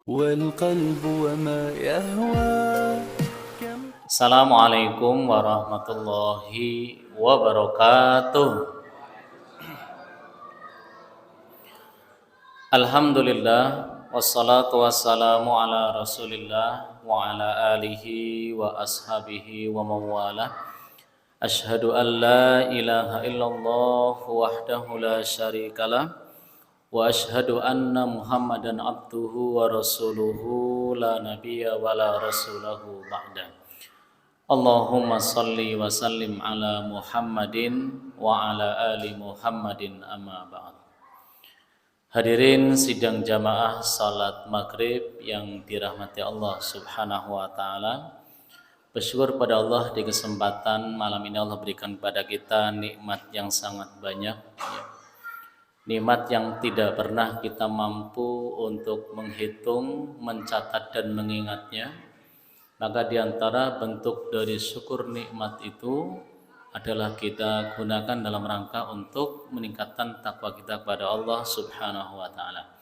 والقلب وما يهوى. Assalamualaikum warahmatullahi wabarakatuh. Alhamdulillah wassalatu wassalamu ala Rasulillah wa ala alihi wa ashabihi wa mawalah. Asyhadu an la ilaha illallah wahdahu la syarikalah wa asyhadu anna Muhammadan abduhu wa rasuluhu la nabiyya wa la rasulahu ba'da. Allahumma salli wa sallim ala Muhammadin wa ala ali Muhammadin amma ba'd. Hadirin sidang jamaah salat maghrib yang dirahmati Allah subhanahu wa ta'ala. Bersyukur pada Allah di kesempatan malam ini Allah berikan kepada kita nikmat yang sangat banyak, nikmat yang tidak pernah kita mampu untuk menghitung, mencatat dan mengingatnya. Maka di antara bentuk dari syukur nikmat itu adalah kita gunakan dalam rangka untuk meningkatkan takwa kita kepada Allah subhanahu wa ta'ala.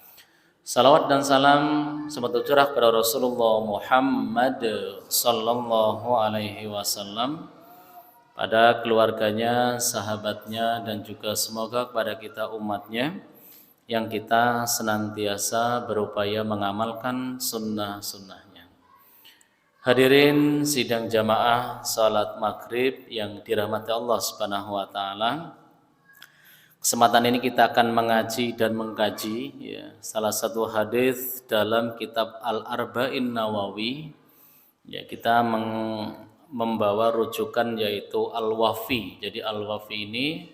Salawat dan salam semoga tercurah kepada Rasulullah Muhammad sallallahu alaihi wasallam, pada keluarganya, sahabatnya, dan juga semoga kepada kita umatnya yang kita senantiasa berupaya mengamalkan sunnah-sunnahnya. Hadirin sidang jamaah salat maghrib yang dirahmati Allah subhanahu wa ta'ala, kesempatan ini kita akan mengaji dan mengkaji salah satu hadis dalam kitab Al-Arba'in Nawawi. Kita membawa rujukan yaitu Al-Wafi. Jadi Al-Wafi ini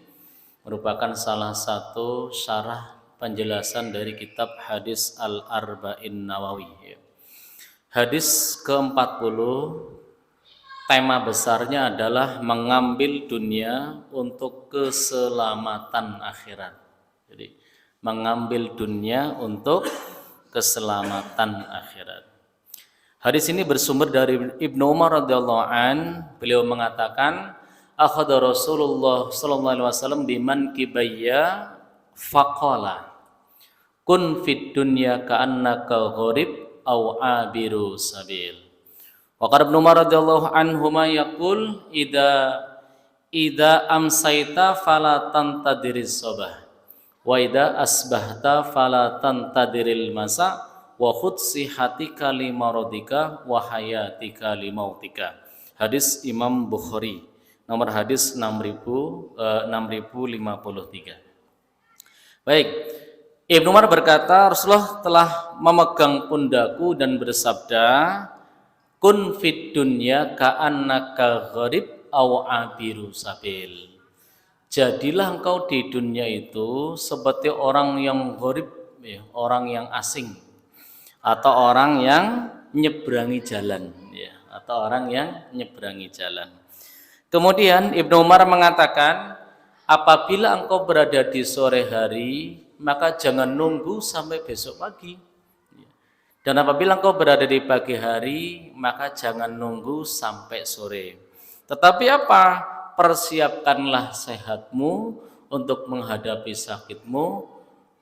merupakan salah satu syarah penjelasan dari kitab hadis Al-Arba'in Nawawi. Hadis ke-40, tema besarnya adalah mengambil dunia untuk keselamatan akhirat. Jadi mengambil dunia untuk keselamatan akhirat. Hadis ini bersumber dari Ibnu Umar radhiyallahu an. Beliau mengatakan, akhadha Rasulullah sallallahu alaihi wasallam biman kibayya faqala kun fid dunya ka'annaka gharib aw abiru sabil. Wa qala Ibnu Umar radhiyallahu anhuma yaqul idza amsayta fala tantadiriz sabah wa idza asbahta fala tantadiril masa wa khutsihatika limaradika wa hayatika limautika. Hadis Imam Bukhari, nomor hadis 6053. Baik, Ibnu Umar berkata, Rasulullah telah memegang pundakku dan bersabda, kun fid dunya ka'annaka gharib aw abiru sabil. Jadilah engkau di dunia itu seperti orang yang gharib, orang yang asing, atau orang yang nyeberangi jalan, atau orang yang nyeberangi jalan. Kemudian Ibnu Umar mengatakan, apabila engkau berada di sore hari, maka jangan nunggu sampai besok pagi. Dan apabila engkau berada di pagi hari, maka jangan nunggu sampai sore. Tetapi apa? Persiapkanlah sehatmu untuk menghadapi sakitmu,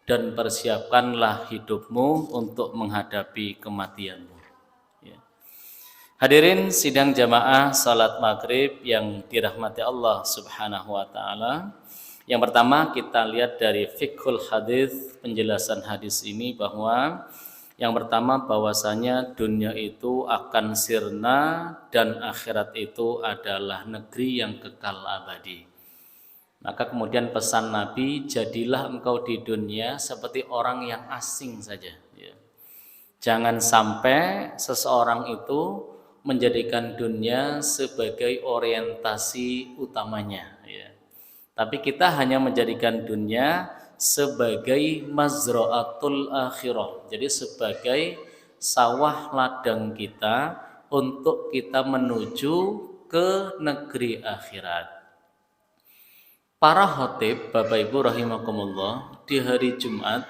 dan persiapkanlah hidupmu untuk menghadapi kematianmu. Hadirin sidang jamaah salat maghrib yang dirahmati Allah subhanahu wa ta'ala. Yang pertama kita lihat dari fiqhul hadis, penjelasan hadis ini bahwa yang pertama bahwasanya dunia itu akan sirna dan akhirat itu adalah negeri yang kekal abadi. Maka kemudian pesan Nabi, jadilah engkau di dunia seperti orang yang asing saja. Jangan sampai seseorang itu menjadikan dunia sebagai orientasi utamanya. Tapi kita hanya menjadikan dunia sebagai mazra'atul akhirah. Jadi sebagai sawah ladang kita untuk kita menuju ke negeri akhirat. Para khatib, Bapak Ibu rahimakumullah, di hari Jumat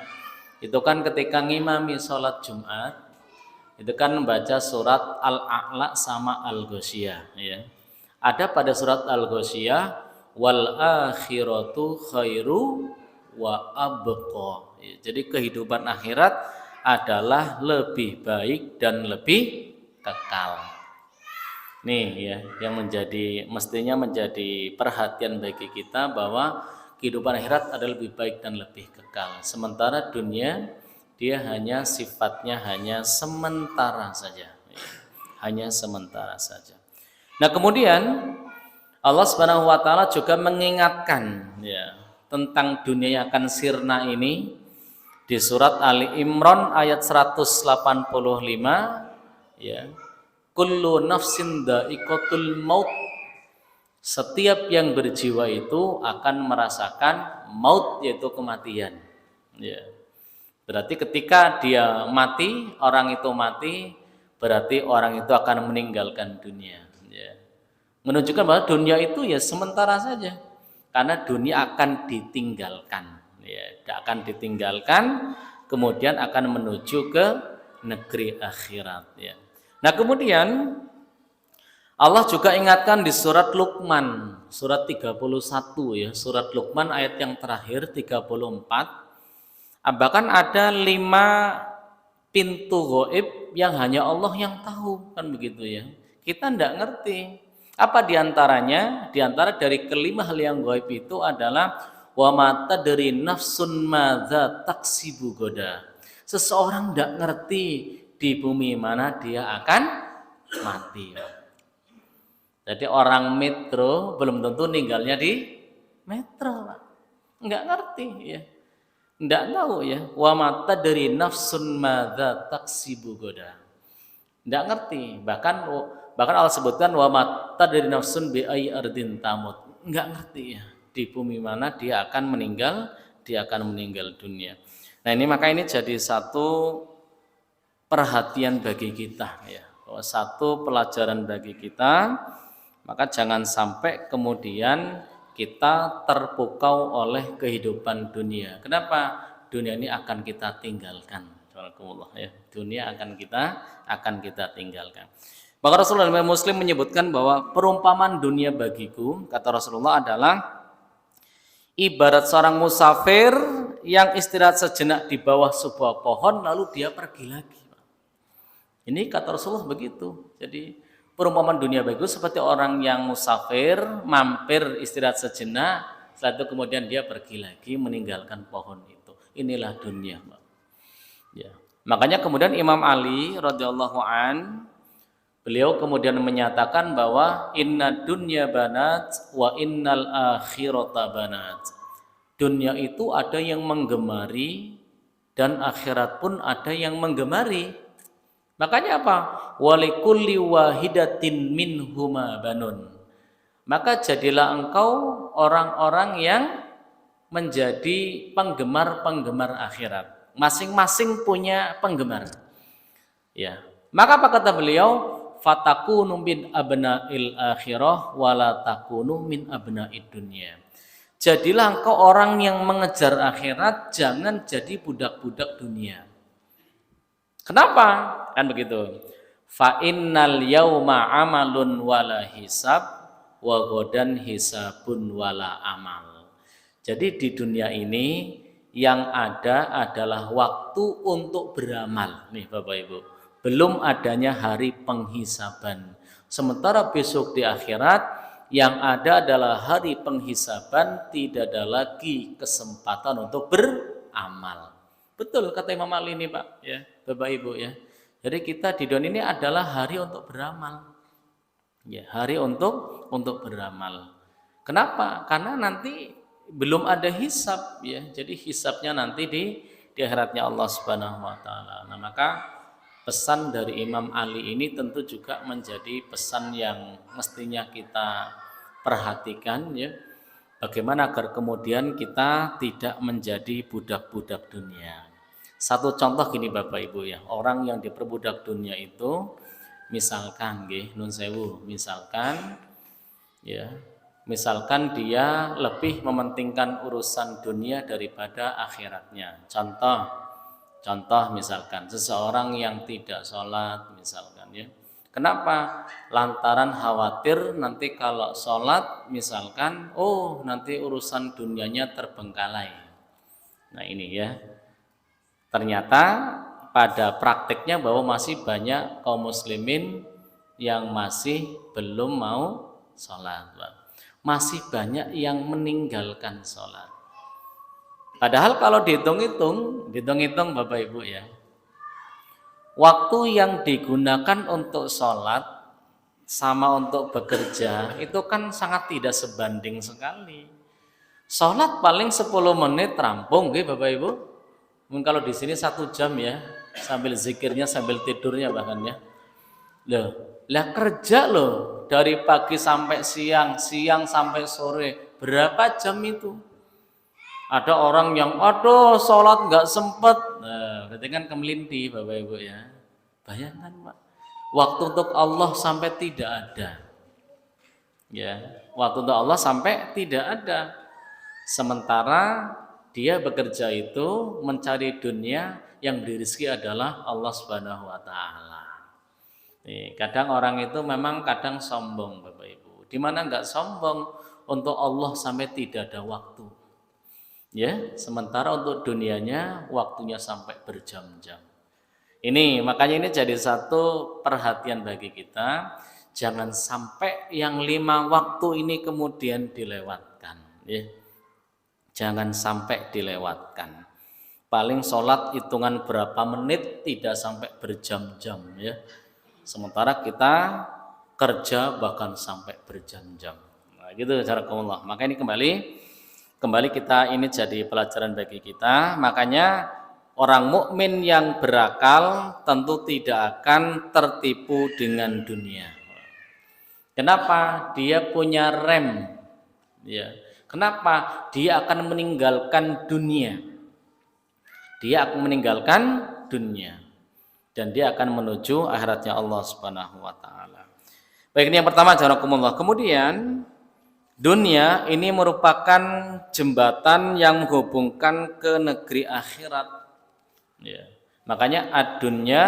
itu kan ketika ngimami sholat Jumat itu kan membaca surat Al-A'la sama Al-Ghasyiyah. Ada pada surat Al-Ghasyiyah, wal akhiratu khairu wa abqa. Jadi kehidupan akhirat adalah lebih baik dan lebih kekal. Nih ya, yang mestinya menjadi perhatian bagi kita bahwa kehidupan akhirat adalah lebih baik dan lebih kekal. Sementara dunia dia sifatnya hanya sementara saja. Hanya sementara saja. Nah, kemudian Allah Subhanahu wa taala juga mengingatkan ya tentang dunia yang akan sirna ini di surat Ali Imran ayat 185 ya. Kullu nafsin dha'iqatul maut. Setiap yang berjiwa itu akan merasakan maut, yaitu kematian. Ya. Berarti ketika dia mati, orang itu mati, berarti orang itu akan meninggalkan dunia. Ya. Menunjukkan bahwa dunia itu ya sementara saja, karena dunia akan ditinggalkan. Ya, akan ditinggalkan, kemudian akan menuju ke negeri akhirat. Ya. Nah, kemudian Allah juga ingatkan di surat Luqman, surat 31 ya, surat Luqman ayat yang terakhir 34. Bahkan ada 5 pintu gaib yang hanya Allah yang tahu, kan begitu ya. Kita tidak ngerti. Apa diantaranya? Diantara dari kelima hal yang gaib itu adalah wa ma tadri nafsun madza taksibu goda. Seseorang tidak ngerti di bumi mana dia akan mati. Jadi orang metro belum tentu ninggalnya di metro, Pak. Enggak ngerti ya. Enggak tahu ya. Wa mata dari nafsun madza taksibu goda. Enggak ngerti. Bahkan Allah sebutkan wa mata dari nafsun bi ayyi ardin tamut. Enggak ngerti ya. Di bumi mana dia akan meninggal dunia. Nah, ini jadi satu perhatian bagi kita ya, satu pelajaran bagi kita, maka jangan sampai kemudian kita terpukau oleh kehidupan dunia. Kenapa? Dunia ini akan kita tinggalkan. Ya, dunia akan kita tinggalkan. Maka Rasulullah Muslim menyebutkan bahwa perumpamaan dunia bagiku, kata Rasulullah, adalah ibarat seorang musafir yang istirahat sejenak di bawah sebuah pohon lalu dia pergi lagi. Ini kata Rasulullah begitu. Jadi perumpamaan dunia bagus seperti orang yang musafir, mampir istirahat sejenak, setelah itu kemudian dia pergi lagi meninggalkan pohon itu. Inilah dunia, Pak. Ya. Makanya kemudian Imam Ali radhiyallahu an, beliau kemudian menyatakan bahwa inna dunya banat wa innal akhirata banat. Dunia itu ada yang menggemari dan akhirat pun ada yang menggemari. Makanya apa? Walikulli wahidatin minhuma banun. Maka jadilah engkau orang-orang yang menjadi penggemar-penggemar akhirat. Masing-masing punya penggemar. Ya. Maka apa kata beliau? Fatakunu min abna'il akhirah wala takunu min abna'id dunya. Jadilah engkau orang yang mengejar akhirat, jangan jadi budak-budak dunia. Kenapa? Kan begitu. Fa innal yauma amalun wala hisab wa ghadan hisabun wala amal. Jadi di dunia ini yang ada adalah waktu untuk beramal. Nih Bapak Ibu, belum adanya hari penghisaban. Sementara besok di akhirat yang ada adalah hari penghisaban, tidak ada lagi kesempatan untuk beramal. Betul kata Imam Ali ini, Pak, ya, Bapak Ibu ya. Jadi kita di dunia ini adalah hari untuk beramal. Ya, hari untuk beramal. Kenapa? Karena nanti belum ada hisab ya. Jadi hisabnya nanti di akhiratnya Allah Subhanahu wa taala. Nah, maka pesan dari Imam Ali ini tentu juga menjadi pesan yang mestinya kita perhatikan ya. Bagaimana agar kemudian kita tidak menjadi budak-budak dunia. Satu contoh gini Bapak Ibu ya, orang yang diperbudak dunia itu misalkan nggih nun sewu, misalkan dia lebih mementingkan urusan dunia daripada akhiratnya. Contoh misalkan seseorang yang tidak sholat misalkan ya. Kenapa? Lantaran khawatir nanti kalau sholat misalkan, nanti urusan dunianya terbengkalai. Nah ini ya. Ternyata pada prakteknya bahwa masih banyak kaum muslimin yang masih belum mau sholat, masih banyak yang meninggalkan sholat. Padahal kalau dihitung Bapak Ibu ya, waktu yang digunakan untuk sholat sama untuk bekerja itu kan sangat tidak sebanding sekali. Sholat paling 10 menit rampung, gitu Bapak Ibu. Mungkin kalau di sini 1 jam ya, sambil zikirnya, sambil tidurnya bahkan ya. Lah kerja loh dari pagi sampai siang, siang sampai sore, berapa jam itu? Ada orang yang aduh sholat nggak sempet, nah berarti kan kemelinti Bapak Ibu ya. Bayangkan Pak, waktu untuk Allah sampai tidak ada, ya waktu untuk Allah sampai tidak ada. Sementara dia bekerja itu mencari dunia, yang beri rezeki adalah Allah Subhanahu Wa Taala. Kadang orang itu memang kadang sombong Bapak Ibu. Dimana nggak sombong untuk Allah sampai tidak ada waktu. Ya, sementara untuk dunianya waktunya sampai berjam-jam. Ini makanya ini jadi satu perhatian bagi kita, jangan sampai yang 5 waktu ini kemudian dilewatkan. Ya. Jangan sampai dilewatkan. Paling sholat hitungan berapa menit, tidak sampai berjam-jam ya. Sementara kita kerja bahkan sampai berjam-jam. Nah, gitu jazakumullah. Maka ini kembali kita ini jadi pelajaran bagi kita. Makanya orang mukmin yang berakal tentu tidak akan tertipu dengan dunia. Kenapa? Dia punya rem. Ya. Kenapa? Dia akan meninggalkan dunia. Dia akan meninggalkan dunia. Dan dia akan menuju akhiratnya Allah Subhanahu wa taala. Baik, ini yang pertama jazakumullah. Kemudian dunia ini merupakan jembatan yang menghubungkan ke negeri akhirat. Ya. Makanya ad-dunya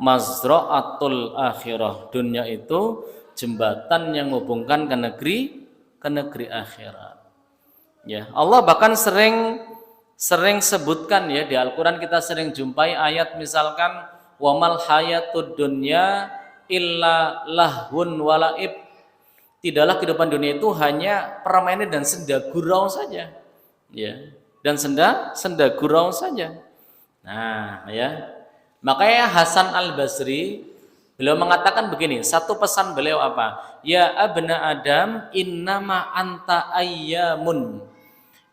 mazra'atul akhirah. Dunia itu jembatan yang menghubungkan ke negeri akhirat. Ya, Allah bahkan sering sebutkan ya di Al-Qur'an, kita sering jumpai ayat misalkan wamal hayatud dunya illa lahun walaib. Tidaklah kehidupan dunia itu hanya permainan dan senda gurau saja. Ya, dan senda gurau saja. Nah, ya. Makanya Hasan Al-Basri beliau mengatakan begini, satu pesan beliau apa? Ya abna Adam innama anta ayyamun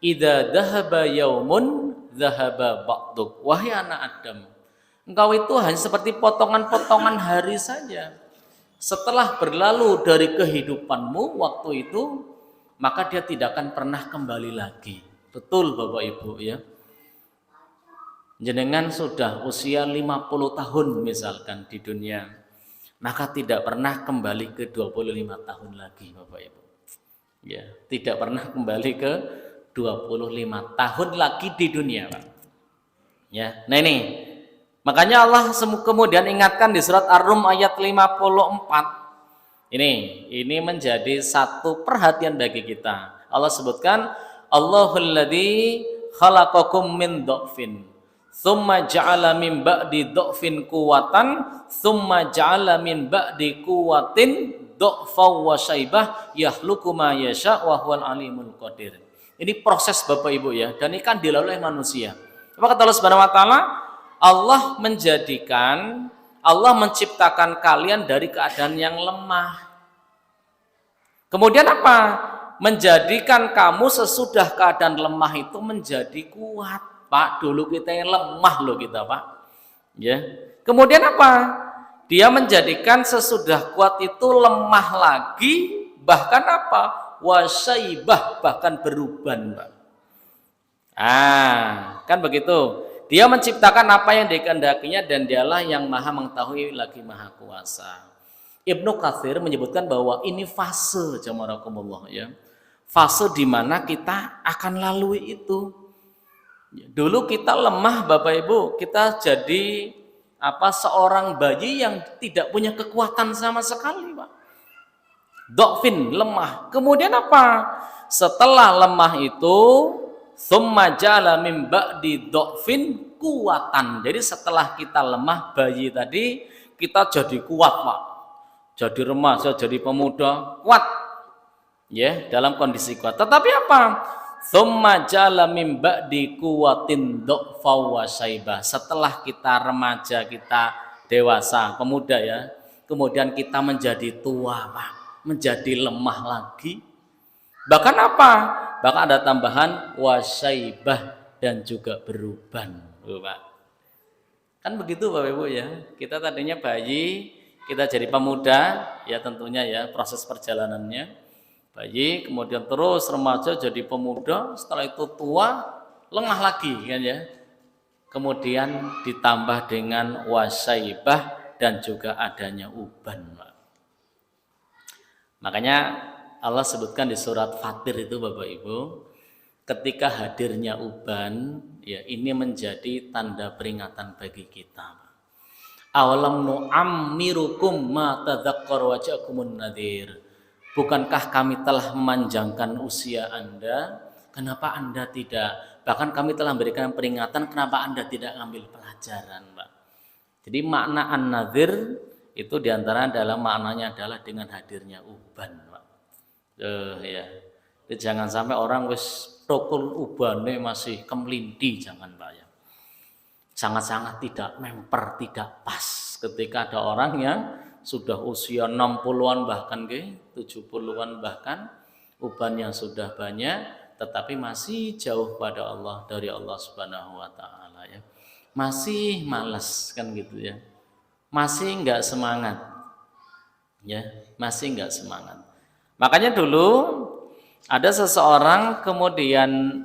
idza dhahaba yaumun dhahaba ba'duk. Wahai anak Adam, engkau itu hanya seperti potongan-potongan hari saja. Setelah berlalu dari kehidupanmu waktu itu, maka dia tidak akan pernah kembali lagi. Betul Bapak Ibu ya. Jenengan sudah usia 50 tahun misalkan di dunia, maka tidak pernah kembali ke 25 tahun lagi Bapak Ibu. Ya, tidak pernah kembali ke 25 tahun lagi di dunia, Pak. Ya. Nah ini, makanya Allah kemudian ingatkan di surat Ar-Rum ayat 54. Ini menjadi satu perhatian bagi kita. Allah sebutkan, Allahul ladzi khalaqakum min dha'fin, tsumma ja'ala min ba'di dha'fin quwwatan, tsumma ja'ala min ba'di quwwatin dha'fa wa syaibah yakhluqu ma yasha wa huwal alimul qadir. Ini proses Bapak Ibu ya, dan ini kan dilalui oleh manusia. Apa kata Allah Subhanahu wa taala? Allah menciptakan kalian dari keadaan yang lemah. Kemudian apa? Menjadikan kamu sesudah keadaan lemah itu menjadi kuat. Pak, dulu kita yang lemah loh kita, Pak. Ya. Kemudian apa? Dia menjadikan sesudah kuat itu lemah lagi, bahkan apa? Wasaibah, bahkan beruban, Pak. Kan begitu. Dia menciptakan apa yang dikehendakinya dan dialah yang maha mengetahui lagi maha kuasa. Ibnu Katsir menyebutkan bahwa ini fase jamarakumullah ya. Fase di mana kita akan lalui itu. Dulu kita lemah Bapak Ibu, kita jadi seorang bayi yang tidak punya kekuatan sama sekali, Pak. Dhafin, lemah. Kemudian apa? Setelah lemah itu tsumma ja'ala min ba'di dha'fin kuwatan. Jadi setelah kita lemah bayi tadi, kita jadi kuat, Pak. Jadi remaja, jadi pemuda, kuat. Ya, dalam kondisi kuat. Tetapi apa? Tsumma ja'ala min ba'di quwwatin dha'fa wa syaibah. Setelah kita remaja, kita dewasa, pemuda ya. Kemudian kita menjadi tua, Pak. Menjadi lemah lagi. Bahkan apa? Bahkan ada tambahan wasyaibah dan juga beruban, Pak. Kan begitu Bapak Ibu ya. Kita tadinya bayi, kita jadi pemuda, ya tentunya ya proses perjalanannya. Bayi, kemudian terus remaja jadi pemuda, setelah itu tua, lengah lagi kan ya. Kemudian ditambah dengan wasyaibah dan juga adanya uban, Pak. Makanya Allah sebutkan di surat Fatir itu Bapak Ibu, ketika hadirnya uban, ya ini menjadi tanda peringatan bagi kita. Awalam nu'ammirukum ma tadzakkar wa ja'akumun nadhir. Bukankah kami telah memanjangkan usia Anda? Kenapa Anda tidak? Bahkan kami telah memberikan peringatan, kenapa Anda tidak ngambil pelajaran, Pak? Jadi makna an-nadhir itu diantara dalam maknanya adalah dengan hadirnya uban, Pak. Ya. Jadi jangan sampai orang wis tokul ubane masih kemlinti, jangan Pak ya. Sangat-sangat tidak memper, tidak pas ketika ada orang yang sudah usia 60-an bahkan 70-an bahkan uban yang sudah banyak tetapi masih jauh pada Allah, dari Allah Subhanahu wa taala ya. Masih malas kan gitu ya. Masih enggak semangat. Ya, masih enggak semangat. Makanya dulu ada seseorang kemudian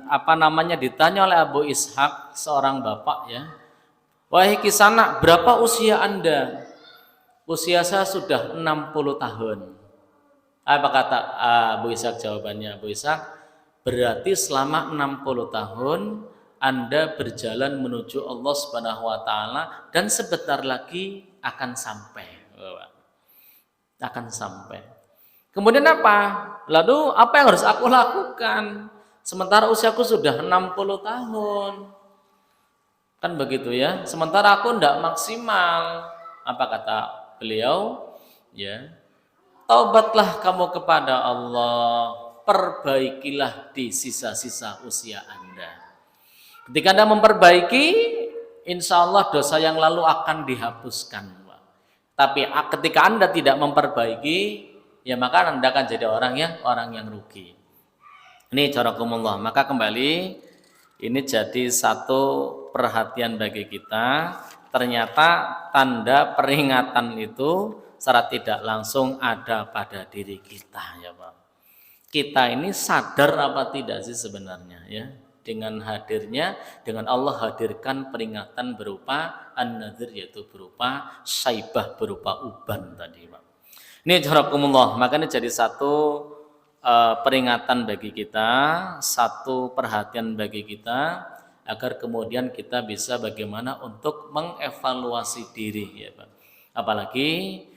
ditanya oleh Abu Ishaq, seorang bapak ya. Wahai Kisanak, berapa usia Anda? Usia saya sudah 60 tahun. Apa kata Abu Ishaq jawabannya? Abu Ishaq, berarti selama 60 tahun Anda berjalan menuju Allah Subhanahu wa taala dan sebentar lagi akan sampai. Akan sampai. Kemudian apa? Lalu apa yang harus aku lakukan? Sementara usiaku sudah 60 tahun. Kan begitu ya. Sementara aku tidak maksimal. Apa kata beliau? Ya. Taubatlah kamu kepada Allah. Perbaikilah di sisa-sisa usia Anda. Ketika Anda memperbaiki, insya Allah dosa yang lalu akan dihapuskan. Tapi ketika Anda tidak memperbaiki, ya maka Anda akan jadi orang yang rugi. Ini jarakumullah. Maka kembali ini jadi satu perhatian bagi kita. Ternyata tanda peringatan itu secara tidak langsung ada pada diri kita ya Pak. Kita ini sadar apa tidak sih sebenarnya ya, dengan hadirnya, dengan Allah hadirkan peringatan berupa an-nadhir, yaitu berupa syaibah, berupa uban tadi Pak. Ini jarakumullah, makanya jadi satu peringatan bagi kita, satu perhatian bagi kita, agar kemudian kita bisa bagaimana untuk mengevaluasi diri ya Pak. Apalagi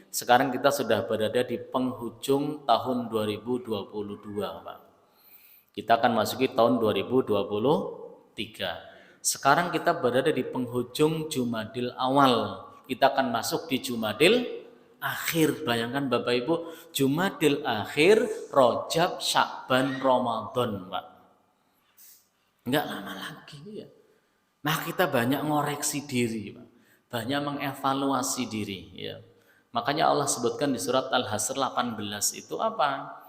sekarang kita sudah berada di penghujung tahun 2022 Pak. Kita akan masuki tahun 2023. Sekarang kita berada di penghujung Jumadil awal. Kita akan masuk di Jumadil akhir. Bayangkan Bapak Ibu, Jumadil akhir, Rajab, Sya'ban, Ramadan, Pak. Enggak lama lagi ya. Nah, kita banyak ngoreksi diri, Pak. Banyak mengevaluasi diri ya. Makanya Allah sebutkan di surat Al-Hasr 18 itu apa?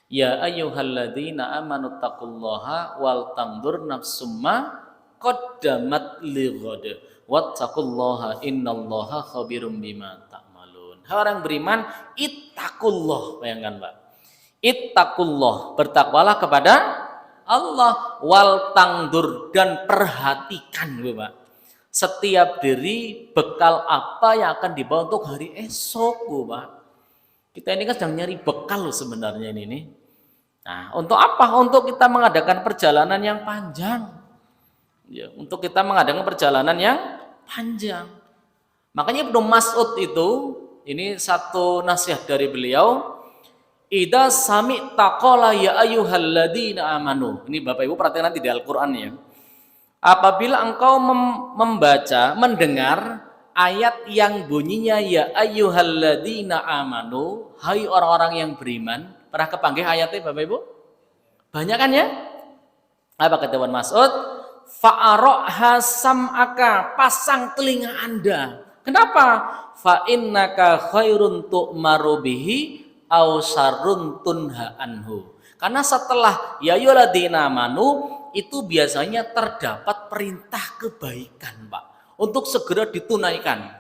Ya ayyuhalladzina amanu taqullaha wal tandur nafsum ma qaddamat lighad wattaqullaha innallaha khabirum bima ta'malun. Orang beriman, ittaqullah, bayangkan Pak. Ittaqullah, bertakwalah kepada Allah, wal tangdur, dan perhatikan Pak. Setiap diri bekal apa yang akan dibawa untuk hari esok Pak. Kita ini kan sedang nyari bekal loh sebenarnya ini. Nah, untuk apa? Untuk kita mengadakan perjalanan yang panjang. Ya, untuk kita mengadakan perjalanan yang panjang. Makanya Ibnu Mas'ud itu, ini satu nasihat dari beliau, Idza sami'ta qala ya ayyuhalladzina amanu. Ini Bapak Ibu perhatikan nanti di Al-Qur'an ya. Apabila engkau membaca, mendengar ayat yang bunyinya ya ayyuhalladzina amanu, hai orang-orang yang beriman. Pernah kepanggih ayatnya Bapak Ibu? Banyak kan ya? Apa kata Ibnu Mas'ud? Fa'ara'ha sam'aka, pasang telinga Anda. Kenapa? Fa innaka khairun tu'maru bihi aw syarrun tunha anhu. Karena setelah ya ayyuhalladzina amanu itu biasanya terdapat perintah kebaikan, Pak, untuk segera ditunaikan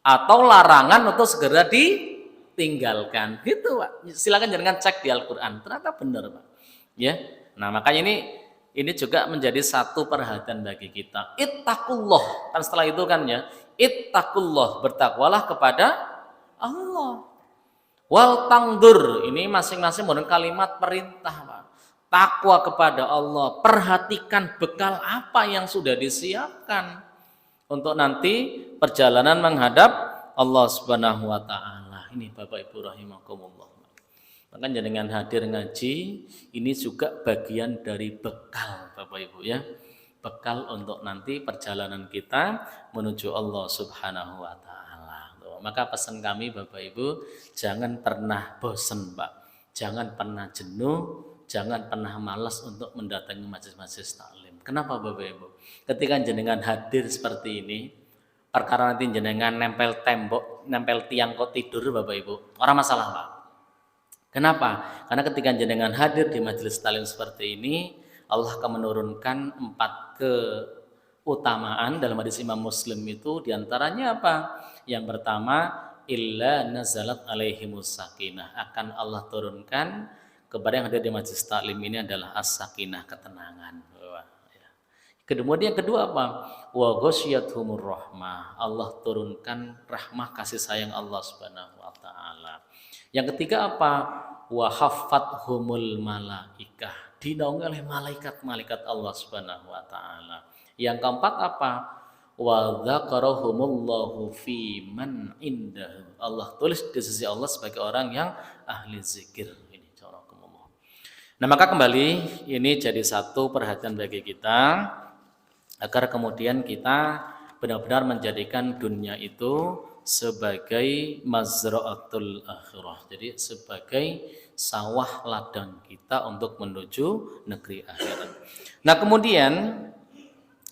atau larangan untuk segera ditinggalkan. Gitu, Pak. Silakan jangan cek di Al-Qur'an. Ternyata benar, Pak. Ya. Nah, makanya ini juga menjadi satu perhatian bagi kita. Ittaqullah. Kan setelah itu kan ya, ittaqullah, bertakwalah kepada Allah. Wal tangdur, ini masing-masing menggunakan kalimat perintah, Pak. Takwa kepada Allah, perhatikan bekal apa yang sudah disiapkan untuk nanti perjalanan menghadap Allah Subhanahu wa taala. Ini Bapak Ibu rahimakumullah. Maka dengan hadir ngaji ini juga bagian dari bekal Bapak Ibu ya. Bekal untuk nanti perjalanan kita menuju Allah Subhanahu wa taala. Maka pesan kami Bapak Ibu, jangan pernah bosan, Pak. Jangan pernah jenuh, jangan pernah malas untuk mendatangi majelis-majelis taklim. Kenapa Bapak Ibu? Ketika jenengan hadir seperti ini, perkara nanti jenengan nempel tembok, nempel tiang kok tidur Bapak Ibu, orang masalah, Pak. Kenapa? Karena ketika jenengan hadir di majelis taklim seperti ini, Allah akan menurunkan 4 keutamaan dalam hadis Imam Muslim itu, diantaranya apa? Yang pertama, illa nazalat alaihimus sakinah, akan Allah turunkan kepada yang hadir di majelis taklim ini adalah as-sakinah, ketenangan. Kemudian yang kedua apa? Wa ghasyiyatuhumur rahmah, Allah turunkan rahmah kasih sayang Allah Subhanahu wa taala. Yang ketiga apa? Wa haffathumul malaikah, dinaungi oleh malaikat-malaikat Allah Subhanahu wa taala. Yang keempat apa? Wa dzakarahumullahu fi man indahu, Allah tulis di sisi Allah sebagai orang yang ahli zikir. Ini carakumullah. Nah, maka kembali ini jadi satu perhatian bagi kita agar kemudian kita benar-benar menjadikan dunia itu sebagai mazra'atul akhirah. Jadi sebagai sawah ladang kita untuk menuju negeri akhirat. Nah, kemudian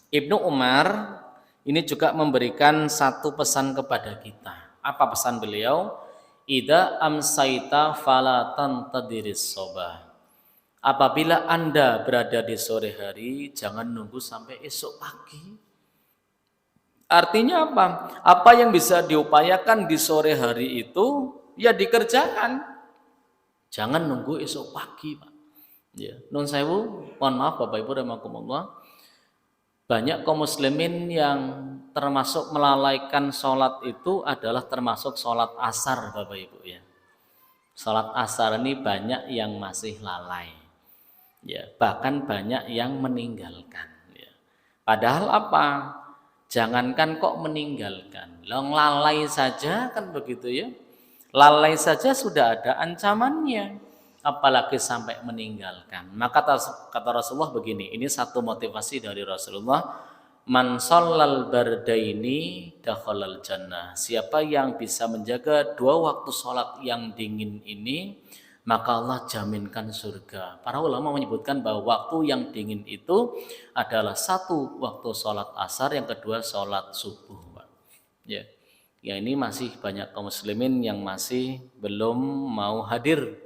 Ibnu Umar ini juga memberikan satu pesan kepada kita. Apa pesan beliau? Idza amsaita fala tantadiris sobah. Apabila Anda berada di sore hari, jangan nunggu sampai esok pagi. Artinya apa? Apa yang bisa diupayakan di sore hari itu ya dikerjakan. Jangan nunggu esok pagi, Pak. Ya, nun sewu, mohon maaf Bapak Ibu rahimakumullah. Banyak kaum muslimin yang termasuk melalaikan sholat itu adalah termasuk sholat asar Bapak Ibu ya. Sholat asar ini banyak yang masih lalai ya, bahkan banyak yang meninggalkan ya. Padahal apa? Jangankan kok meninggalkan, lalai saja kan begitu ya. Lalai saja sudah ada ancamannya, apalagi sampai meninggalkan. Maka kata Rasulullah begini, ini satu motivasi dari Rasulullah, man shallal bardaini dakhalal jannah. Siapa yang bisa menjaga 2 waktu sholat yang dingin ini, maka Allah jaminkan surga. Para ulama menyebutkan bahwa waktu yang dingin itu adalah 1 waktu sholat asar, yang kedua sholat subuh, Pak. Ya. Ya, ini masih banyak kaum muslimin yang masih belum mau hadir,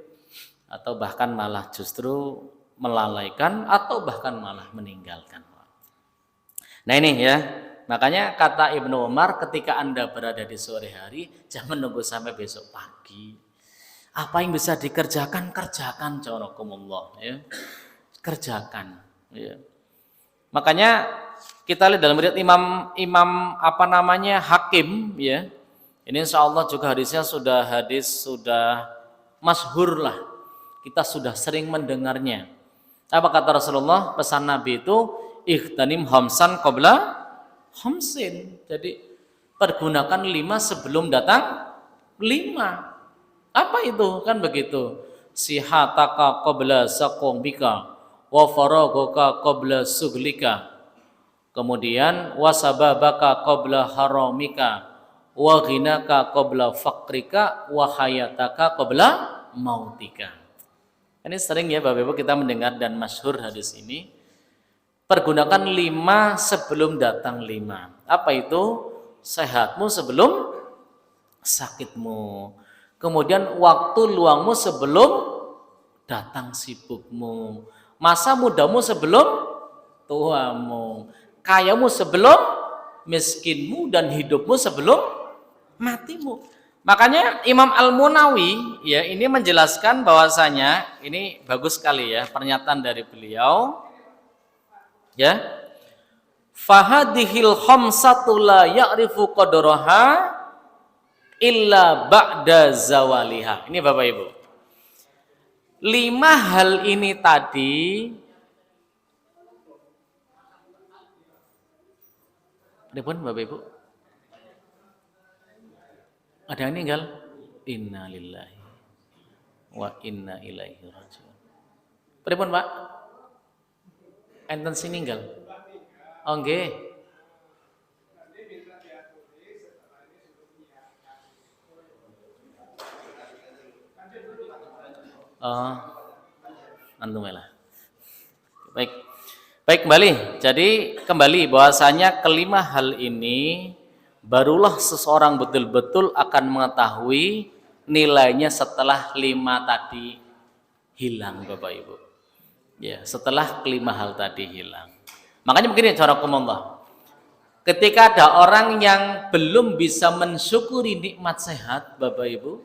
atau bahkan malah justru melalaikan atau bahkan malah meninggalkan. Nah ini ya, makanya kata Ibnu Umar, ketika Anda berada di sore hari, jangan menunggu sampai besok pagi. Apa yang bisa dikerjakan, kerjakan, jarakumullah ya. Kerjakan ya. Makanya kita lihat dalam riwayat Imam Hakim ya. Ini insyaallah juga hadisnya sudah masyhur lah. Kita sudah sering mendengarnya. Apa kata Rasulullah? Pesan Nabi itu ightanim khamsan qabla khamsin. Jadi pergunakan 5 sebelum datang 5. Apa itu? Kan begitu. sihataka qabla saqomika wa faragaka qabla suglika. Kemudian wasababaka qabla haramika wa ghinaka qabla faqrika wa hayataka qabla mautika. Ini sering ya Bapak Ibu kita mendengar dan masyhur hadis ini. Pergunakan 5 sebelum datang 5. Apa itu? Sehatmu sebelum sakitmu. Kemudian waktu luangmu sebelum datang sibukmu. Masa mudamu sebelum tuamu. Kayamu sebelum miskinmu dan hidupmu sebelum matimu. Makanya Imam Al-Munawi ya ini menjelaskan bahwasanya ini bagus sekali ya pernyataan dari beliau ya. Fahadihil khamsatu la ya'rifu qadraha illa ba'da zawaliha. Ini Bapak Ibu. 5 hal ini tadi Pripun Bapak Ibu? Ada yang meninggal? Inna lillahi wa inna ilaihi rajiun. Pripun Pak? Enten sing ninggal? Oh nggih. Oh, antum lah. Baik. Baik kembali. Jadi kembali bahwasanya kelima hal ini barulah seseorang betul-betul akan mengetahui nilainya setelah 5 tadi hilang Bapak Ibu. Ya, setelah kelima hal tadi hilang. Makanya begini carakumullah. Ketika ada orang yang belum bisa mensyukuri nikmat sehat Bapak Ibu,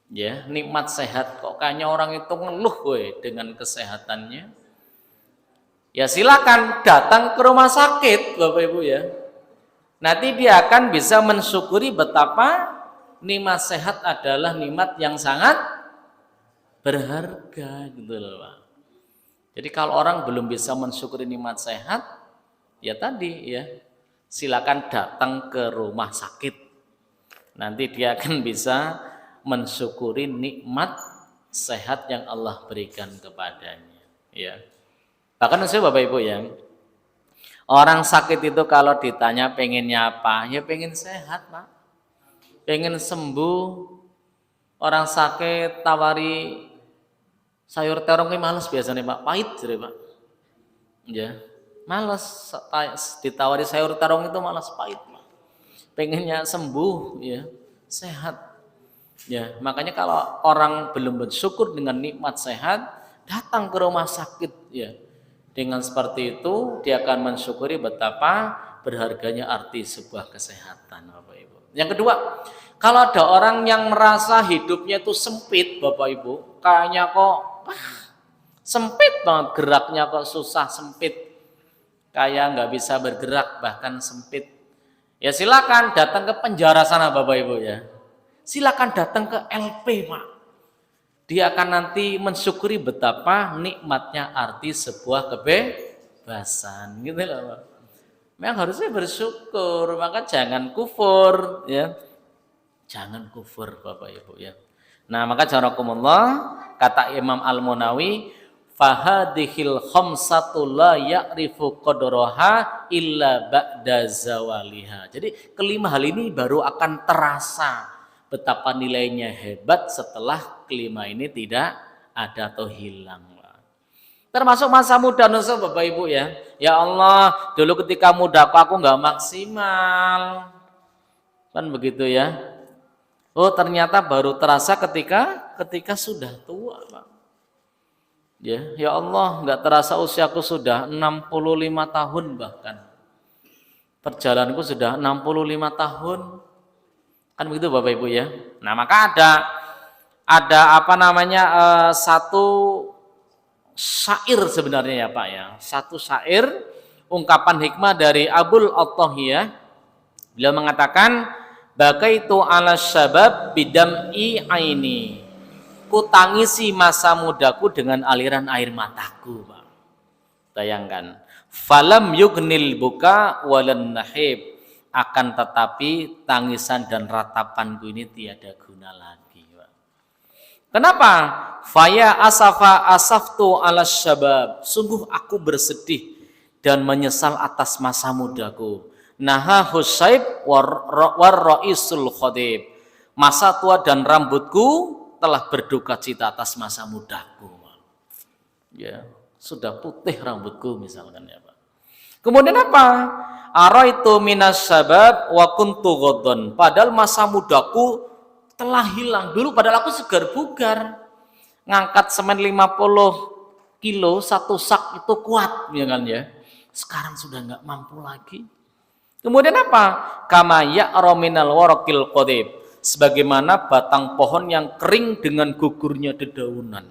ya, nikmat sehat kok kayaknya orang itu ngeluh dengan kesehatannya. Ya silakan datang ke rumah sakit Bapak Ibu ya. Nanti dia akan bisa mensyukuri betapa nikmat sehat adalah nikmat yang sangat berharga gitu loh Pak. Jadi kalau orang belum bisa mensyukuri nikmat sehat, ya tadi ya silakan datang ke rumah sakit. Nanti dia akan bisa mensyukuri nikmat sehat yang Allah berikan kepadanya ya. Bahkan saya Bapak Ibu ya, orang sakit itu kalau ditanya pengennya apa, ya pengen sehat Pak, pengen sembuh. Orang sakit tawari sayur terong ini males biasanya Pak, pahit jadi Pak, ya males ditawari sayur terong itu males pahit Pak, pengennya sembuh ya sehat ya. Makanya kalau orang belum bersyukur dengan nikmat sehat, datang ke rumah sakit ya. Dengan seperti itu dia akan mensyukuri betapa berharganya arti sebuah kesehatan Bapak Ibu. Yang kedua, kalau ada orang yang merasa hidupnya itu sempit Bapak Ibu, kayaknya kok sempit banget, geraknya kok susah, sempit, kayak nggak bisa bergerak bahkan sempit. Ya silakan datang ke penjara sana Bapak Ibu ya. Silakan datang ke LP Pak. Dia akan nanti mensyukuri betapa nikmatnya arti sebuah kebebasan gitu loh Pak. Memang harusnya bersyukur, maka jangan kufur ya. Jangan kufur Bapak Ibu ya. Nah, maka jarakumullah kata Imam Al-Munawi, fahadihil khamsatu la ya'rifu qadraha illa ba'da zawaliha. Jadi kelima hal ini baru akan terasa betapa nilainya hebat setelah kelima ini tidak ada atau hilang. Termasuk masa muda nusa Bapak Ibu ya. Ya Allah, dulu ketika muda aku nggak maksimal. Kan begitu ya. Oh, ternyata baru terasa ketika sudah tua, Pak. Ya Allah, nggak terasa usiaku sudah 65 tahun bahkan. Perjalananku sudah 65 tahun. Kan begitu Bapak Ibu ya. Nah, maka ada apa namanya satu syair sebenarnya ya Pak ya. Satu syair ungkapan hikmah dari Abul Athahiyah. Beliau mengatakan, "Bakaitu 'ala syabab bidam'i aini." Ku tangisi masa mudaku dengan aliran air mataku, Pak. Bayangkan, falam yugnil buka walan nahib. Akan tetapi tangisan dan ratapanku ini tiada guna lagi, Pak. Kenapa? Faya asafa asaftu ala syabab. Sungguh aku bersedih dan menyesal atas masa mudaku. Naha Husaib war ra'isul khadib. Masa tua dan rambutku telah berduka cita atas masa mudaku. Ya, sudah putih rambutku misalkan ya Pak. Kemudian apa? Araitu minas syabab wa kuntu ghaddon. Padahal masa mudaku telah hilang. Dulu padahal aku segar bugar. Ngangkat semen 50 kilo satu sak itu kuat ya kan ya. Sekarang sudah nggak mampu lagi. Kemudian apa? Kama ya'ra minal waraqil qadib. Sebagaimana batang pohon yang kering dengan gugurnya dedaunan.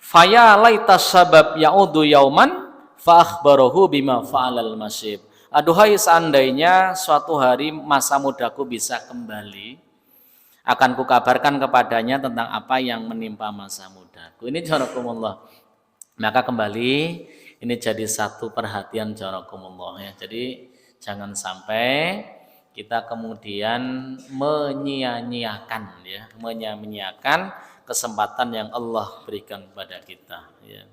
Faya laita sabab ya'udu yauman fa akhbarahu bima fa'alal masyib. Aduhai seandainya suatu hari masa mudaku bisa kembali, akan kukabarkan kepadanya tentang apa yang menimpa masa mudaku. Ini jarakumullah. Maka kembali ini jadi satu perhatian jarakumullah ya. Jadi jangan sampai kita kemudian menyia-nyiakan ya, menyia-nyiakan kesempatan yang Allah berikan kepada kita ya.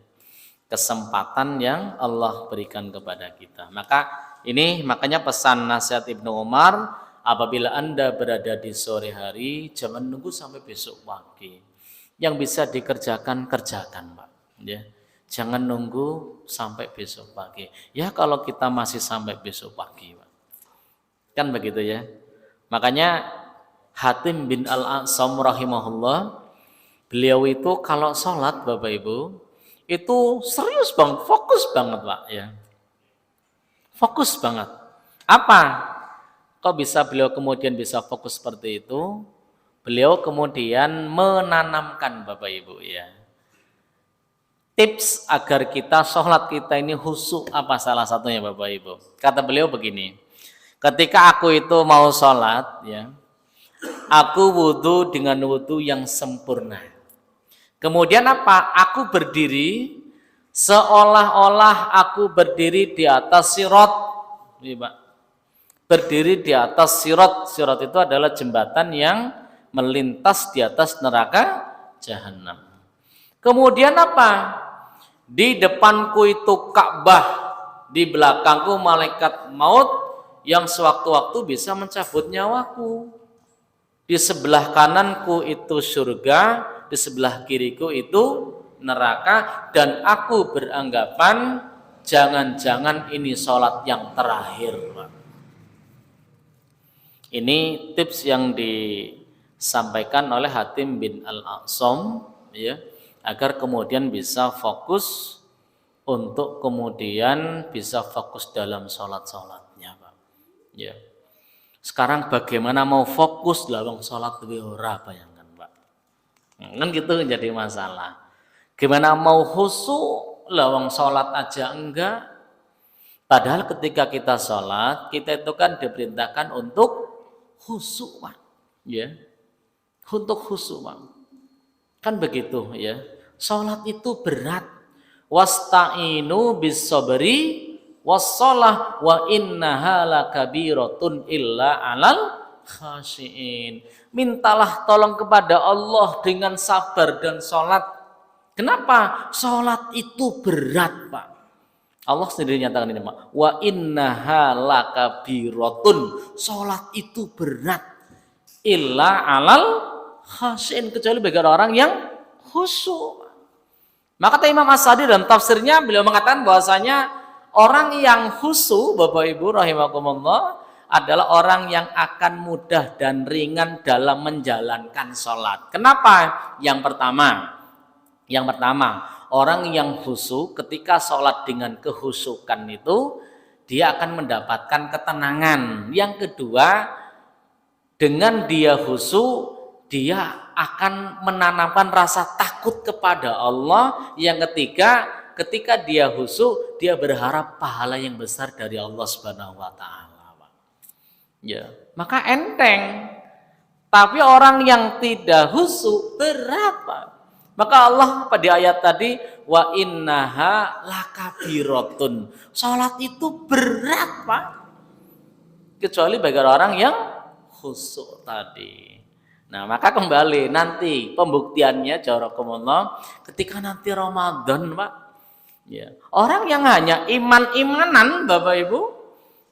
Kesempatan yang Allah berikan kepada kita. Makanya pesan nasihat Ibnu Umar, apabila Anda berada di sore hari, jangan nunggu sampai besok pagi. Yang bisa dikerjakan, kerjakan Pak ya. Jangan nunggu sampai besok pagi. Ya kalau kita masih sampai besok pagi Pak. Kan begitu ya. Makanya Hatim bin Al-A'sam rahimahullah, beliau itu kalau sholat Bapak Ibu itu serius banget, fokus banget Pak ya. Fokus banget. Apa? Kok bisa beliau kemudian bisa fokus seperti itu? Beliau kemudian menanamkan Bapak Ibu ya. Tips agar kita sholat kita ini khusyuk apa salah satunya Bapak Ibu? Kata beliau begini. Ketika aku itu mau sholat ya, aku wudhu dengan wudhu yang sempurna. Kemudian apa? Aku berdiri seolah-olah aku berdiri di atas sirat. Berdiri di atas sirat. Sirat itu adalah jembatan yang melintas di atas neraka jahanam. Kemudian apa? Di depanku itu Ka'bah, di belakangku malaikat maut yang sewaktu-waktu bisa mencabut nyawaku. Di sebelah kananku itu surga, di sebelah kiriku itu neraka, dan aku beranggapan jangan-jangan ini sholat yang terakhir. Ini tips yang disampaikan oleh Hatim bin Al-A'sam ya, agar kemudian bisa fokus untuk kemudian bisa fokus dalam sholat-sholatnya Pak. Ya. Sekarang bagaimana mau fokus dalam sholat ora bayangkan Pak. Kan gitu jadi masalah. Gimana mau khusyuk lawang sholat aja enggak. Padahal ketika kita sholat, kita itu kan diperintahkan untuk khusyuk Pak. Ya. Untuk khusyuk Pak. Kan begitu ya. Sholat itu berat. Wasta'inu bis sabri wassalah wa innaha lakabiratun illa 'alal khashiin. Mintalah tolong kepada Allah dengan sabar dan sholat. Kenapa? Sholat itu berat Pak. Allah sendiri nyatakan ini Pak. Wa innaha lakabiratun. Sholat itu berat. Illa 'alal khashiin, kecuali bagi orang yang khusyuk. Maka kata Imam As-Sadi dalam tafsirnya, beliau mengatakan bahwasanya orang yang khusyuk Bapak Ibu rahimakumullah adalah orang yang akan mudah dan ringan dalam menjalankan sholat. Kenapa? Yang pertama, orang yang khusyuk ketika sholat dengan kehusyukan itu dia akan mendapatkan ketenangan. Yang kedua, dengan dia khusyuk dia akan menanamkan rasa takut kepada Allah. Yang ketiga, ketika dia khusyuk, dia berharap pahala yang besar dari Allah Subhanahu wa taala. Ya, maka enteng. Tapi orang yang tidak khusyuk berat, Pak. Maka Allah pada ayat tadi wa innaha lakabiratun. Salat itu berat, Pak. Kecuali bagi orang yang khusyuk tadi. Nah, maka kembali nanti pembuktiannya jarakumullah ketika nanti Ramadan, Pak. Ya. Orang yang hanya iman-imanan, Bapak Ibu,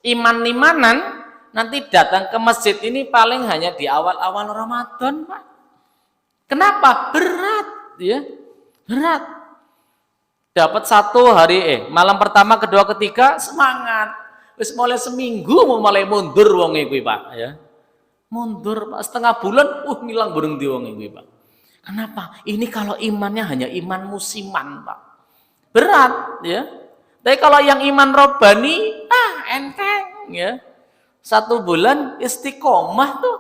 iman-imanan nanti datang ke masjid ini paling hanya di awal-awal Ramadan, Pak. Kenapa? Berat, ya. Berat. Dapat satu hari, malam pertama, kedua, ketiga semangat. Wis mulai seminggu mau mulai mundur wong iku, Pak, ya. Mundur, Pak, setengah bulan, ngilang burung di wong iku, Pak. Kenapa? Ini kalau imannya hanya iman musiman, Pak. Berat, ya. Tapi kalau yang iman robbani, enteng, ya. 1 bulan istiqomah tuh.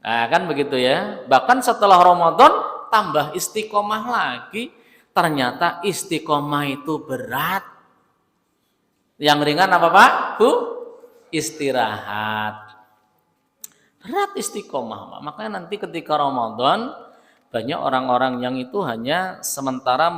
Nah, kan begitu ya. Bahkan setelah Ramadan tambah istiqomah lagi. Ternyata istiqomah itu berat. Yang ringan apa, Pak? Bu? Istirahat. Berat istiqomah, Pak. Makanya nanti ketika Ramadan banyak orang-orang yang itu hanya sementara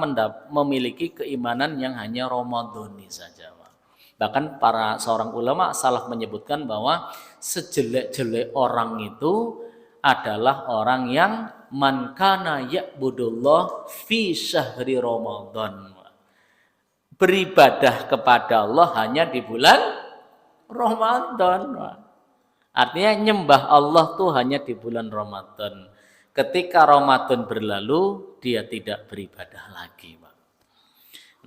memiliki keimanan yang hanya Ramadhani saja, Pak. Bahkan para seorang ulama salah menyebutkan bahwa sejelek-jelek orang itu adalah orang yang man kana ya'budullah fi syahri Ramadan. Beribadah kepada Allah hanya di bulan Ramadan, Pak. Artinya nyembah Allah tuh hanya di bulan Ramadan. Ketika Ramadan berlalu, dia tidak beribadah lagi, Pak.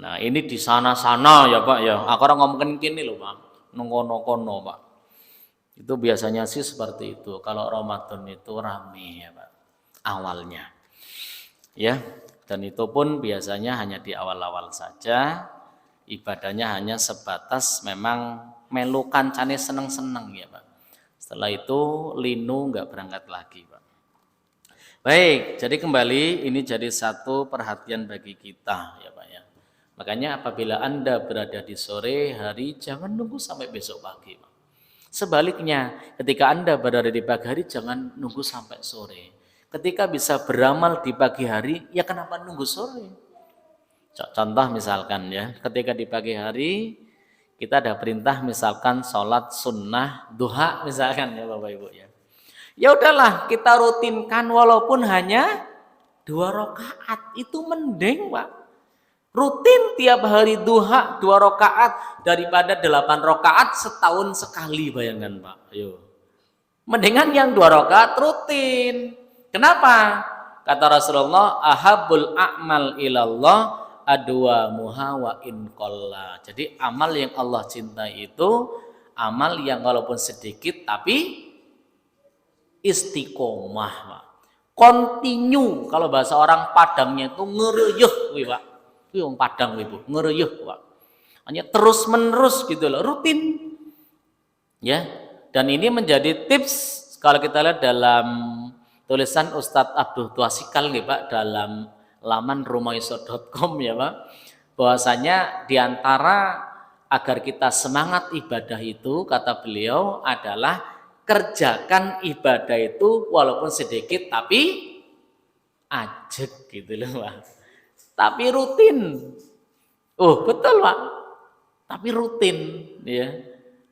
Nah, ini di sana-sana ya, Pak, ya. Aku orang ngomongin gini loh, Pak. Nongkono-kono, Pak. Itu biasanya sih seperti itu. Kalau Ramadan itu rame ya, Pak. Awalnya. Ya, dan itu pun biasanya hanya di awal-awal saja. Ibadahnya hanya sebatas memang melu kancane seneng-seneng ya, Pak. Setelah itu linu nggak berangkat lagi, Pak. Baik, jadi kembali ini jadi satu perhatian bagi kita ya, Pak ya. Makanya apabila Anda berada di sore hari jangan nunggu sampai besok pagi, Pak. Sebaliknya, ketika Anda berada di pagi hari jangan nunggu sampai sore. Ketika bisa beramal di pagi hari, ya kenapa nunggu sore? Contoh misalkan ya, ketika di pagi hari kita ada perintah misalkan sholat sunnah duha misalkan ya Bapak Ibu ya. Ya udahlah kita rutinkan walaupun hanya 2 rakaat itu mending, Pak. Rutin tiap hari duha 2 rakaat daripada 8 rakaat setahun sekali, bayangkan, Pak. Ayo. Mendingan yang 2 rakaat rutin. Kenapa? Kata Rasulullah, ahabul a'mal ilallah adwa muha wa in qalla. Jadi amal yang Allah cintai itu amal yang walaupun sedikit tapi istiqomah, Pak. Continue, kalau bahasa orang Padangnya itu ngereyuh, Pak. Kuwi wong Padang Ibu, ngereyuh, Pak. Hanya terus-menerus gitu loh, rutin. Ya. Dan ini menjadi tips kalau kita lihat dalam tulisan Ustadz Abdul Tuasikal nih, Pak, dalam laman rumaiso.com ya, Pak. Bahwasanya diantara agar kita semangat ibadah itu, kata beliau, adalah kerjakan ibadah itu walaupun sedikit tapi ajek gitu loh, Pak. Tapi rutin. Oh, betul, Pak. Tapi rutin ya.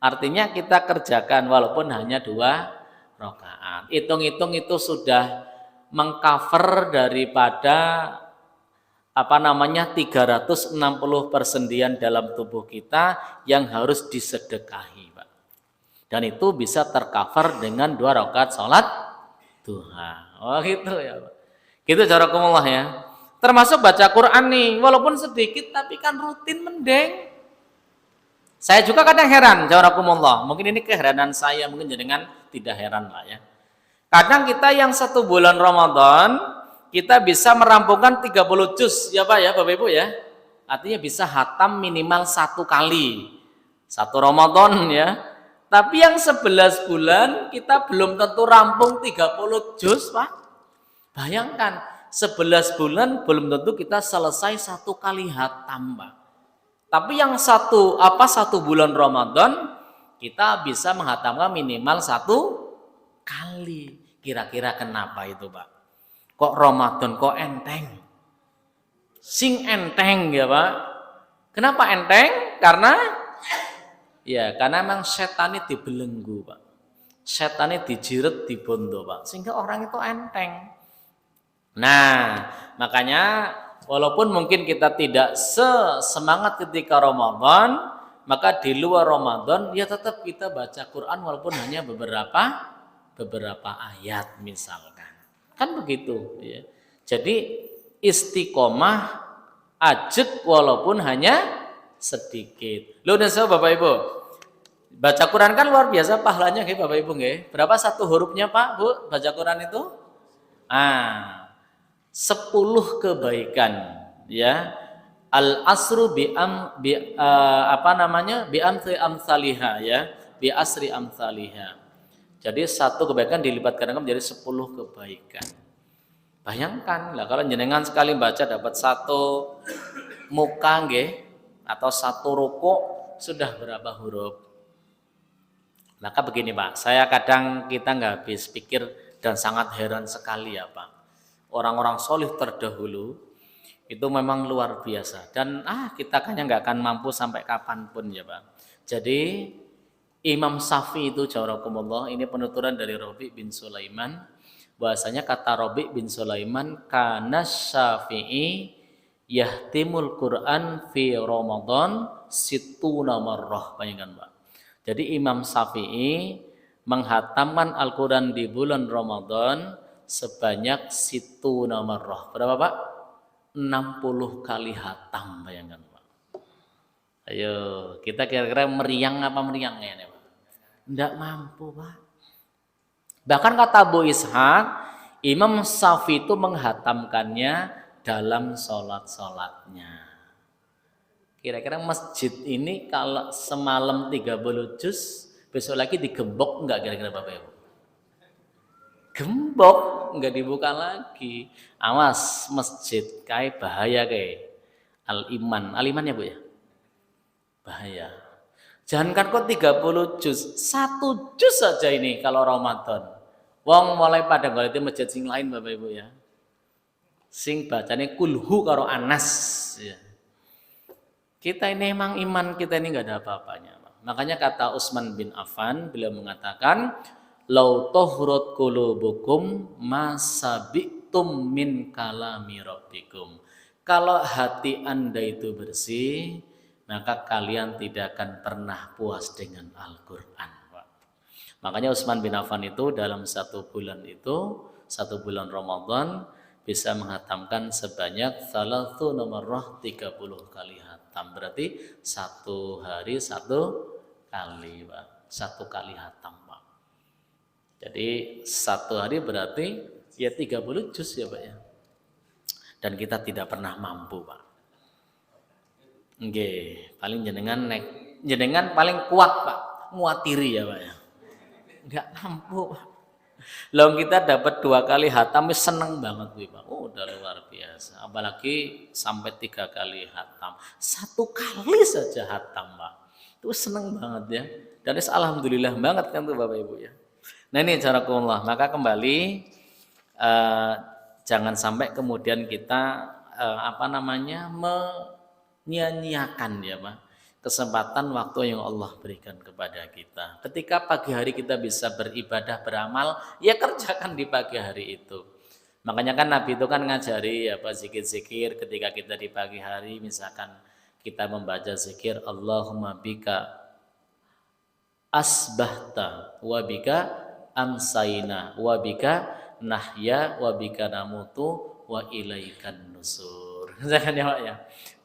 Artinya kita kerjakan walaupun hanya 2 rakaat. Hitung-hitung itu sudah mengcover daripada 360 persendian dalam tubuh kita yang harus disedekahi, Pak. Dan itu bisa tercover dengan 2 rakaat sholat duha. Oh gitu ya, Pak. Gitu jarakumullah ya. Termasuk baca Quran nih, walaupun sedikit tapi kan rutin mending. Saya juga kadang heran jarakumullah. Mungkin ini keheranan saya, mungkin jenengan tidak heran lah ya. Kadang kita yang 1 bulan Ramadan kita bisa merampungkan 30 juz ya Pak ya, Bapak Ibu ya. Artinya bisa hatam minimal 1 kali 1 Ramadan ya. Tapi yang 11 bulan kita belum tentu rampung 30 juz, Pak. Bayangkan 11 bulan belum tentu kita selesai 1 kali hatam, Pak. Tapi yang 1 bulan Ramadan kita bisa menghatamkan minimal 1 kali. Kira-kira kenapa itu, Pak? Kok Ramadan kok enteng? Sing enteng ya, Pak. Kenapa enteng? Karena memang setan itu dibelenggu, Pak. Setannya dijiret dibondo Pak, sehingga orang itu enteng. Nah, makanya walaupun mungkin kita tidak semangat ketika Ramadan, maka di luar Ramadan ya tetap kita baca Quran walaupun hanya beberapa ayat misalkan. Kan begitu ya. Jadi istiqomah ajek walaupun hanya sedikit. Loh dan Bapak Ibu, baca Quran kan luar biasa pahalanya nggih Bapak Ibu nggih. Berapa satu hurufnya Pak Bu baca Quran itu? 10 kebaikan ya. Al asru bi amsalihha ya. Bi asri amsalihha. Jadi satu kebaikan dilipat gandakan menjadi 10 kebaikan. Bayangkan lah kalau jenengan sekali baca dapat satu muka nggih atau satu rukuk sudah berapa huruf. Maka begini Pak, kita nggak habis pikir dan sangat heran sekali ya Pak. Orang-orang solih terdahulu itu memang luar biasa dan kita kayaknya nggak akan mampu sampai kapanpun ya Pak. Jadi Imam Syafi'i itu jawarakumullah, ini penuturan dari Rabi' bin Sulaiman, bahasanya kata Rabi' bin Sulaiman, kana Syafi'i yahtimul Quran fi Ramadan situna marrah. Bayangkan Pak. Jadi Imam Syafi'i menghatamkan Al-Quran di bulan Ramadan sebanyak situna marrah. Berapa Pak? 60 kali hatam, bayangkan Pak. Ayo, kita kira-kira meriang apa meriangnya nih Pak? Enggak mampu Pak. Bahkan kata Abu Ishaq, Imam Syafi'i itu menghatamkannya dalam sholat-sholatnya. Kira-kira masjid ini kalau semalam 30 juz, besok lagi digembok enggak kira-kira Bapak Ibu? Gembok, enggak dibuka lagi. Awas masjid kayak bahaya kayak. Al-Iman ya Bu ya? Bahaya. Jangankan kok 30 juz, 1 juz saja ini kalau Ramadan. Wong mulai pada goleti masjid sing lain Bapak Ibu ya. Sing bacanya kulhu karo Anas ya. Kita ini memang iman kita ini nggak ada apa-apanya. Makanya kata Utsman bin Affan beliau mengatakan, "Lau tahrat qulubukum masabitum min kalami rabbikum." Kalau hati Anda itu bersih, maka kalian tidak akan pernah puas dengan Al-Qur'an. Makanya Utsman bin Affan itu dalam satu bulan Ramadan bisa menghatamkan sebanyak 30 kali hatam. Berarti satu hari satu kali Pak. Satu kali hatam Pak. Jadi satu hari berarti ya 30 juz ya Pak ya. Dan kita tidak pernah mampu Pak. Nggih, paling jenengan paling kuat Pak. Muatiri ya Pak ya. Enggak mampu Pak. Lalu kita dapat 2 kali hatam, seneng banget Pak. Oh, udah luar biasa. Apalagi sampai 3 kali hatam. 1 kali saja hatam Pak. Itu seneng banget ya. Dan alhamdulillah banget kan tuh Bapak Ibu ya. Nah ini jarakumullah. Maka kembali jangan sampai kemudian kita menyia-nyiakan ya Pak. Kesempatan waktu yang Allah berikan kepada kita. Ketika pagi hari kita bisa beribadah, beramal, ya kerjakan di pagi hari itu. Makanya kan Nabi itu kan ngajari zikir-zikir ketika kita di pagi hari, misalkan kita membaca zikir Allahumma bika asbahta wa bika amsayna wa bika nahya wa bika namutu wa ilaikan nusur. Jangan ya Pak ya.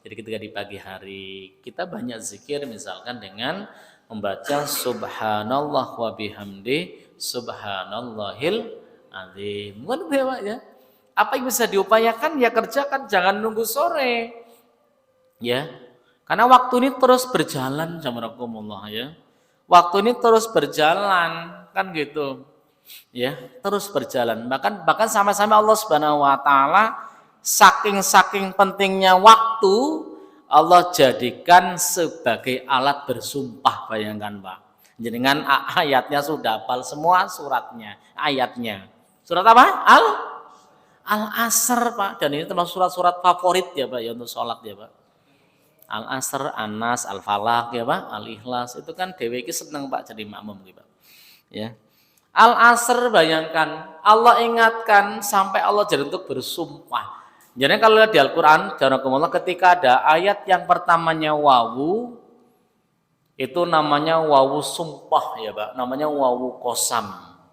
Jadi ketika di pagi hari kita banyak zikir misalkan dengan membaca subhanallah wa bihamdi subhanallahil azim. Bukan ya Pak ya. Apa yang bisa diupayakan ya kerjakan, jangan nunggu sore. Ya. Karena waktu ini terus berjalan jamarakumullah ya. Waktu ini terus berjalan kan gitu. Ya, terus berjalan. Bahkan sama-sama Allah Subhanahu wa taala saking pentingnya waktu Allah jadikan sebagai alat bersumpah. Bayangkan Pak, jenengan ayatnya sudah hafal semua, suratnya, ayatnya. Surat apa? Al-Asr Pak. Dan ini termasuk surat-surat favorit ya Pak ya untuk sholat ya Pak. Al-Asr, An-Nas, Al-Falaq ya Pak, Al-Ikhlas. Itu kan dewe iki seneng Pak jadi makmum gitu Pak. Ya. Al-Asr, bayangkan Allah ingatkan sampai Allah jadi untuk bersumpah. Jadi kalau lihat di Al-Quran, ketika ada ayat yang pertamanya wawu, itu namanya wawu sumpah ya Pak, namanya wawu kosam.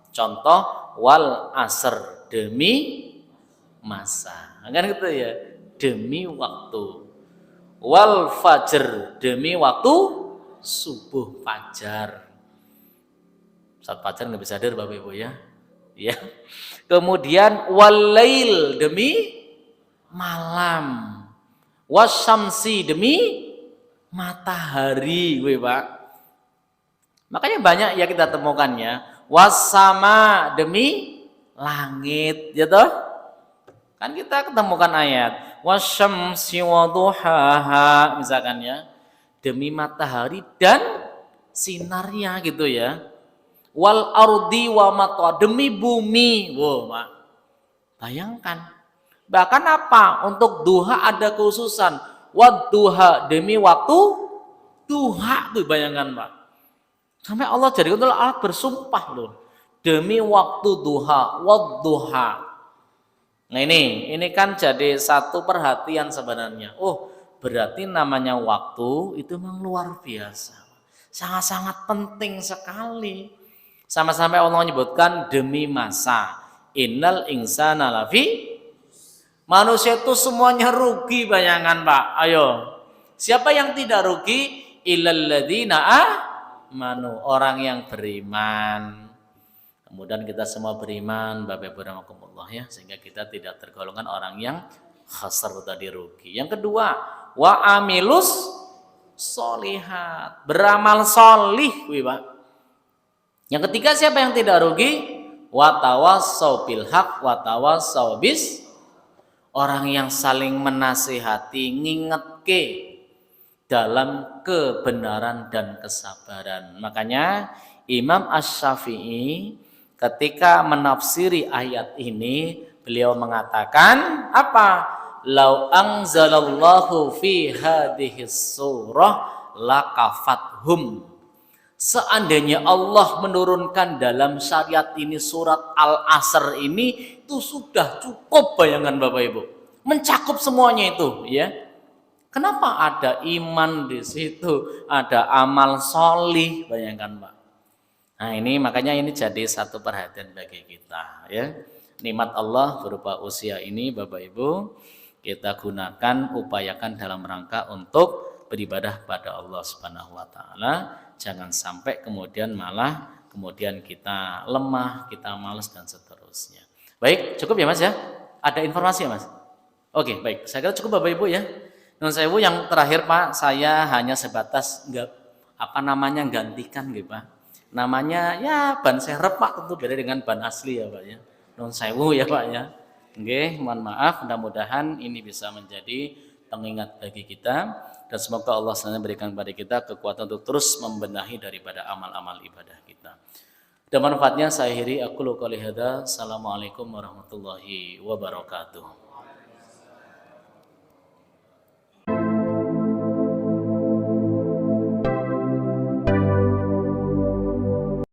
Contoh wal asr, demi masa, kan gitu ya, demi waktu. Wal fajr, demi waktu subuh fajar. Saat fajar nggak bisa hadir Bapak Ibu ya. Ya. Kemudian walail, demi malam. Wasyamsi, demi matahari, gue Pak. Makanya banyak ya kita temukan ya. Wasama, demi langit, ya toh? Kan kita ketemukan ayat wasyamsi waduhaha misalkan ya, demi matahari dan sinarnya gitu ya. Wal ardi wa matwa, demi bumi. Wow, Mak. Bayangkan. Bahkan apa? Untuk duha ada khususan. Wadduha, demi waktu duha tuh, bayangkan Pak. Sampai Allah jadi untuk alat bersumpah loh. Demi waktu duha, wadduha. Nah ini kan jadi satu perhatian sebenarnya. Oh, berarti namanya waktu itu memang luar biasa. Sangat-sangat penting sekali. Sama-sama Allah menyebutkan demi masa. Innal insana lafi, manusia itu semuanya rugi, bayangkan Pak. Ayo, siapa yang tidak rugi? Illal ladzina amanu, orang yang beriman. Kemudian kita semua beriman, Bapak Ibu rahimakumullah ya, sehingga kita tidak tergolongan orang yang khasar tadi, rugi. Yang kedua, wa amilus solihat, beramal solih, Pak. Yang ketiga, siapa yang tidak rugi? Wa tawassau bil haq wa tawassau bis, orang yang saling menasihati, ngingetke dalam kebenaran dan kesabaran. Makanya Imam Asy-Syafi'i ketika menafsiri ayat ini, beliau mengatakan apa? Lau anzalallahu fi hadhihi surah lakafathum. Seandainya Allah menurunkan dalam syariat ini surat Al-Asr ini, itu sudah cukup, bayangan Bapak Ibu. Mencakup semuanya itu, ya. Kenapa ada iman di situ, ada amal solih, bayangkan Pak. Nah ini makanya ini jadi satu perhatian bagi kita, ya. Nikmat Allah berupa usia ini Bapak Ibu, kita gunakan, upayakan dalam rangka untuk beribadah pada Allah Subhanahu wa taala. Jangan sampai kemudian malah kemudian kita lemah, kita malas dan seterusnya. Baik, cukup ya Mas ya? Ada informasi ya Mas? Oke, baik. Saya kira cukup Bapak Ibu ya. Nun sewu, yang terakhir Pak, saya hanya sebatas gantikan gitu Pak. Namanya ya ban serep Pak, tentu beda dengan ban asli ya Pak ya. Nun sewu ya Pak ya. Oke, mohon maaf, mudah-mudahan ini bisa menjadi pengingat bagi kita, dan semoga Allah SWT berikan kepada kita kekuatan untuk terus membenahi daripada amal-amal ibadah kita. Dan manfaatnya saya akhiri, aku qouli hadza. Assalamualaikum warahmatullahi wabarakatuh.